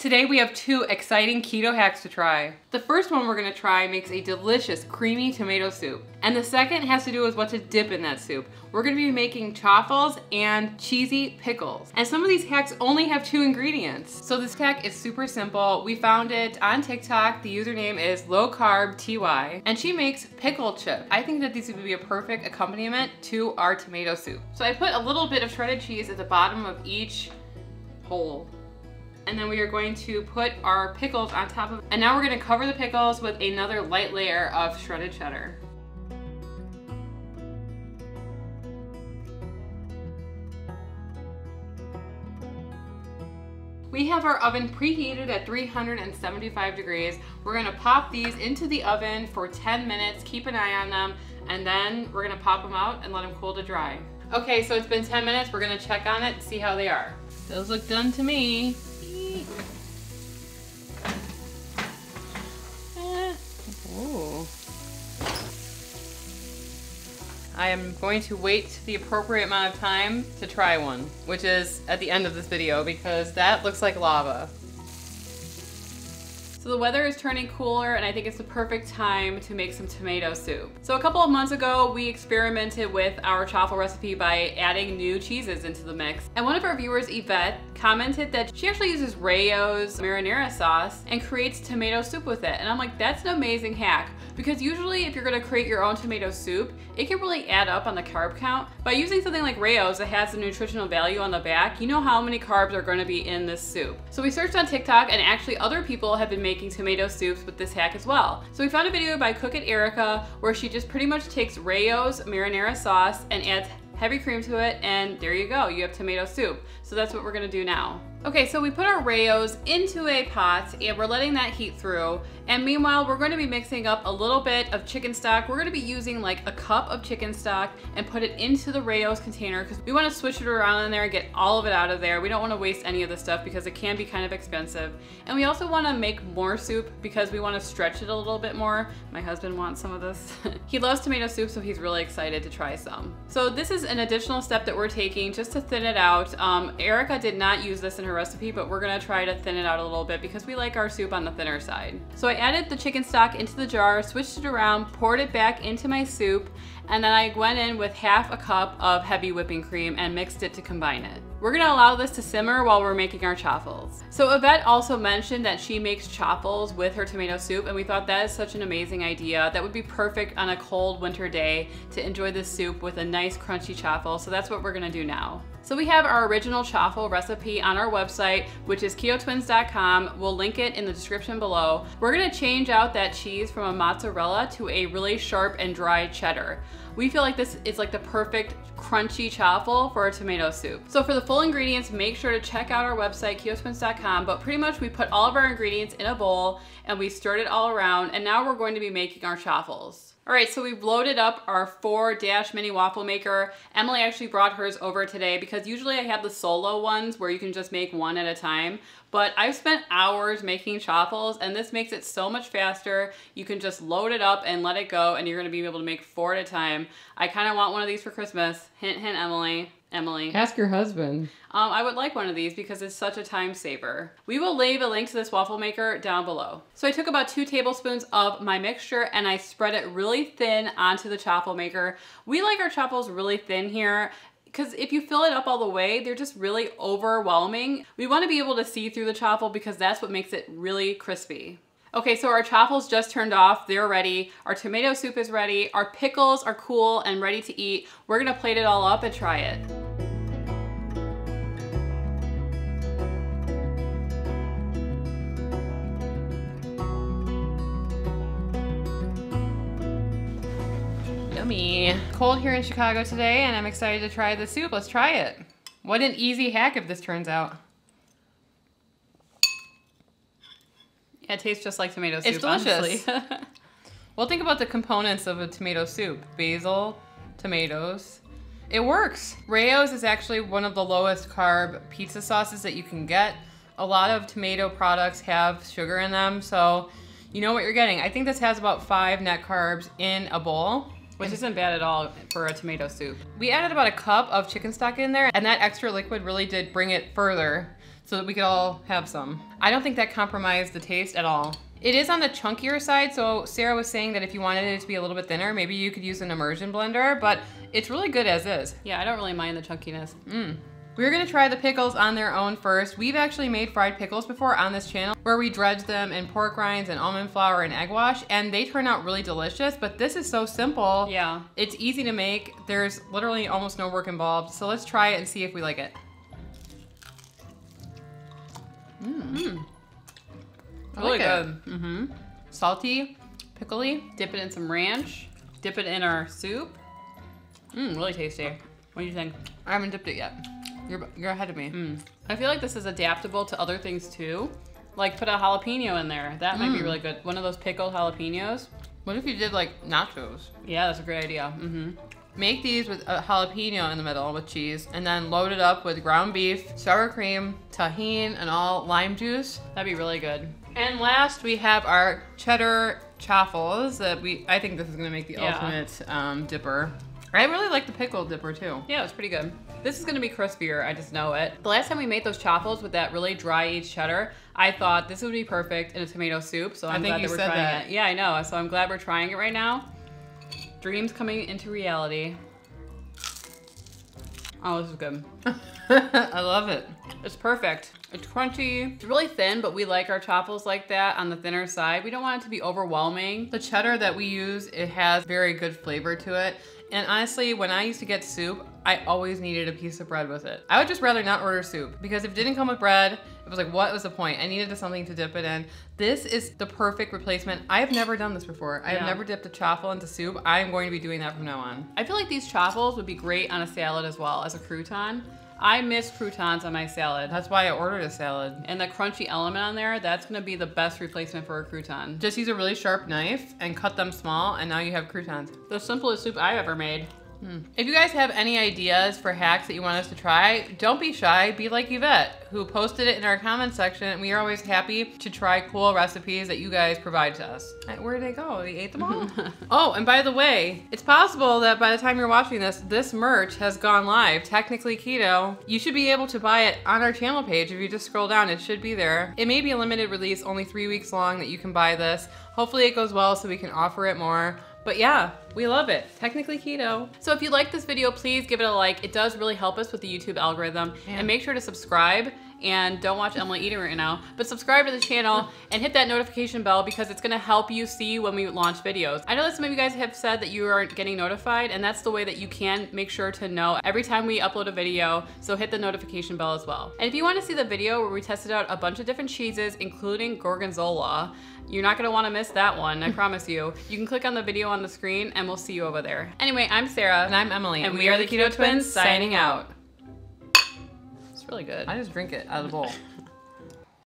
Today we have 2 exciting keto hacks to try. The first one we're gonna try makes a delicious creamy tomato soup. And the second has to do with what to dip in that soup. We're gonna be making chaffles and cheesy pickles. And some of these hacks only have 2 ingredients. So this hack is super simple. We found it on TikTok. The username is lowcarbty, and she makes pickle chips. I think that these would be a perfect accompaniment to our tomato soup. So I put a little bit of shredded cheese at the bottom of each hole. And then we are going to put our pickles on top of it. And now we're gonna cover the pickles with another light layer of shredded cheddar. We have our oven preheated at 375 degrees. We're gonna pop these into the oven for 10 minutes, keep an eye on them, and then we're gonna pop them out and let them cool to dry. Okay, so it's been 10 minutes. We're gonna check on it and see how they are. Those look done to me. Ooh. I am going to wait the appropriate amount of time to try one, which is at the end of this video because that looks like lava. So the weather is turning cooler and I think it's the perfect time to make some tomato soup. So a couple of months ago, we experimented with our chaffle recipe by adding new cheeses into the mix. And one of our viewers, Yvette, commented that she actually uses Rayo's marinara sauce and creates tomato soup with it. And I'm like, that's an amazing hack. Because usually if you're gonna create your own tomato soup, it can really add up on the carb count. By using something like Rayo's that has the nutritional value on the back, you know how many carbs are gonna be in this soup. So we searched on TikTok and actually other people have been making tomato soups with this hack as well. So we found a video by Cook It Erica where she just pretty much takes Rayo's marinara sauce and adds heavy cream to it, and there you go, you have tomato soup. So that's what we're gonna do now. Okay, so we put our Rayo's into a pot and we're letting that heat through. And meanwhile, we're going to be mixing up a little bit of chicken stock. We're going to be using like a cup of chicken stock and put it into the Rayo's container because we want to switch it around in there and get all of it out of there. We don't want to waste any of the stuff because it can be kind of expensive. And we also want to make more soup because we want to stretch it a little bit more. My husband wants some of this. He loves tomato soup, so he's really excited to try some. So this is an additional step that we're taking just to thin it out. Erica did not use this in her recipe, but we're gonna try to thin it out a little bit because we like our soup on the thinner side. So I added the chicken stock into the jar, switched it around, poured it back into my soup, and then I went in with half a cup of heavy whipping cream and mixed it to combine it. We're gonna allow this to simmer while we're making our chaffles. So Yvette also mentioned that she makes chaffles with her tomato soup, and we thought that is such an amazing idea. That would be perfect on a cold winter day to enjoy this soup with a nice crunchy chaffle, so that's what we're gonna do now. So we have our original chaffle recipe on our website, which is ketotwins.com. We'll link it in the description below. We're gonna change out that cheese from a mozzarella to a really sharp and dry cheddar. We feel like this is like the perfect crunchy chaffle for a tomato soup. So for the full ingredients, make sure to check out our website, ketotwins.com, but pretty much we put all of our ingredients in a bowl and we stirred it all around, and now we're going to be making our chaffles. All right, so we've loaded up our 4-dash mini waffle maker. Emily actually brought hers over today because usually I have the solo ones where you can just make one at a time, but I've spent hours making chaffles and this makes it so much faster. You can just load it up and let it go and you're gonna be able to make 4 at a time. I kind of want one of these for Christmas. Hint, hint, Emily. Ask your husband. I would like one of these because it's such a time saver. We will leave a link to this waffle maker down below. So I took about 2 tablespoons of my mixture and I spread it really thin onto the chaffle maker. We like our chaffles really thin here because if you fill it up all the way, they're just really overwhelming. We want to be able to see through the chaffle because that's what makes it really crispy. Okay, so our chaffles just turned off, they're ready. Our tomato soup is ready. Our pickles are cool and ready to eat. We're gonna plate it all up and try it. Yummy. Cold here in Chicago today and I'm excited to try the soup. Let's try it. What an easy hack if this turns out. Yeah, it tastes just like tomato soup, it's delicious. honestly. Well, think about the components of a tomato soup. Basil, tomatoes. It works. Rayo's is actually one of the lowest carb pizza sauces that you can get. A lot of tomato products have sugar in them, so you know what you're getting. I think this has about 5 net carbs in a bowl, which isn't bad at all for a tomato soup. We added about a cup of chicken stock in there, and that extra liquid really did bring it further. so that we could all have some. I don't think that compromised the taste at all. It is on the chunkier side, so Sarah was saying that if you wanted it to be a little bit thinner, maybe you could use an immersion blender, but it's really good as is. Yeah, I don't really mind the chunkiness. We're gonna try the pickles on their own first. We've actually made fried pickles before on this channel where we dredge them in pork rinds and almond flour and egg wash, and they turn out really delicious, but this is so simple. Yeah. It's easy to make. There's literally almost no work involved, so let's try it and see if we like it. Really good. Salty, pickly. Dip it in some ranch. Dip it in our soup. Really tasty. What do you think? I haven't dipped it yet. You're ahead of me. I feel like this is adaptable to other things too. Like put a jalapeno in there. That might be really good. One of those pickled jalapenos. What if you did like nachos? Yeah, that's a great idea. Make these with a jalapeno in the middle with cheese, and then load it up with ground beef, sour cream, tahini, and all lime juice. That'd be really good. And last we have our cheddar chaffles that I think this is gonna make the ultimate dipper. I really like the pickle dipper too. Yeah, it's pretty good. This is gonna be crispier, I just know it. The last time we made those chaffles with that really dry aged cheddar, I thought this would be perfect in a tomato soup, so I'm glad that we're trying it. Yeah, I know, so I'm glad we're trying it right now. Dreams coming into reality. Oh, this is good. I love it. It's perfect. It's crunchy. It's really thin, but we like our chaffles like that on the thinner side. We don't want it to be overwhelming. The cheddar that we use, it has very good flavor to it. And honestly, when I used to get soup, I always needed a piece of bread with it. I would just rather not order soup because if it didn't come with bread, it was like, what was the point? I needed something to dip it in. This is the perfect replacement. I have never done this before. I have never dipped a chaffle into soup. I am going to be doing that from now on. I feel like these chaffles would be great on a salad as well as a crouton. I miss croutons on my salad. That's why I ordered a salad. And the crunchy element on there, that's gonna be the best replacement for a crouton. Just use a really sharp knife and cut them small, and now you have croutons. The simplest soup I've ever made. If you guys have any ideas for hacks that you want us to try, don't be shy, be like Yvette, who posted it in our comment section, and we are always happy to try cool recipes that you guys provide to us. Where did they go? They ate them all? Oh, and by the way, it's possible that by the time you're watching this, this merch has gone live, Technically Keto. You should be able to buy it on our channel page. If you just scroll down, it should be there. It may be a limited release, only 3 weeks long that you can buy this. Hopefully it goes well so we can offer it more. But yeah, we love it. Technically Keto. So if you like this video, please give it a like. It does really help us with the YouTube algorithm. And make sure to subscribe. And don't watch Emily eating right now, but subscribe to the channel and hit that notification bell because it's gonna help you see when we launch videos. I know that some of you guys have said that you aren't getting notified, and that's the way that you can make sure to know every time we upload a video, so hit the notification bell as well. And if you wanna see the video where we tested out a bunch of different cheeses, including gorgonzola, you're not gonna wanna miss that one, I promise you. You can click on the video on the screen and we'll see you over there. Anyway, I'm Sarah. And I'm Emily. And we are the Keto Twins signing out. It's really good. I just drink it out of the bowl.